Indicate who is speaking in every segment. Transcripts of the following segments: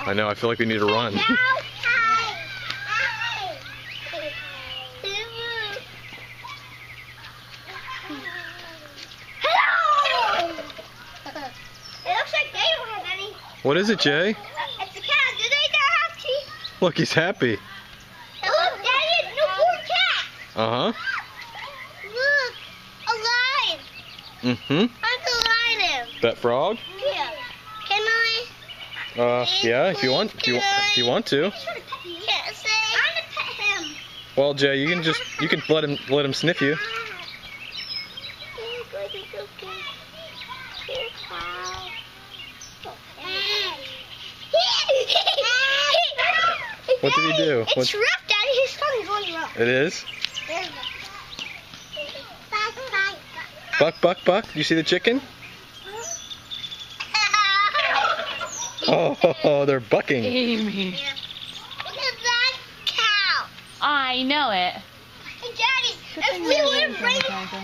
Speaker 1: I know, I feel like we need to run. What is it, Jay?
Speaker 2: It's a cat. Do they not have teeth?
Speaker 1: Look, he's happy.
Speaker 2: Look, Daddy, it's no poor cat.
Speaker 1: Uh-huh.
Speaker 2: Look, alive.
Speaker 1: Mm-hmm.
Speaker 2: I'm alive.
Speaker 1: That frog?
Speaker 2: Yeah. Can I?
Speaker 1: Yeah, if you want to.
Speaker 2: Yeah, say, I'm gonna pet him.
Speaker 1: Well, Jay, you can let him sniff you. What did he do?
Speaker 2: It's rough, Daddy. His tongue's really rough.
Speaker 1: It is? Buck, buck, buck. You see the chicken? Oh, they're bucking.
Speaker 3: Amy.
Speaker 2: Look at that cow.
Speaker 3: I know it.
Speaker 2: Hey, Daddy, if we would have bring our gun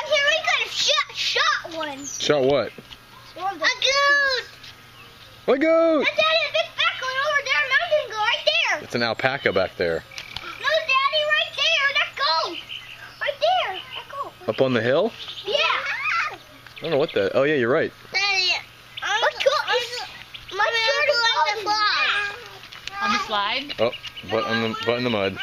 Speaker 2: here, we could have shot one.
Speaker 1: Shot what?
Speaker 2: A goat.
Speaker 1: A goat!
Speaker 2: And Daddy, a big fat one over there, a mountain goat right there.
Speaker 1: It's an alpaca back there.
Speaker 2: No, Daddy, right there, that goat. Right there, that goat.
Speaker 1: Up on the hill?
Speaker 2: Yeah.
Speaker 1: I don't know what that. Oh, yeah, you're right.
Speaker 2: Daddy, what goat is my shirt like the fly.
Speaker 3: On the slide?
Speaker 1: Oh, butt in the mud.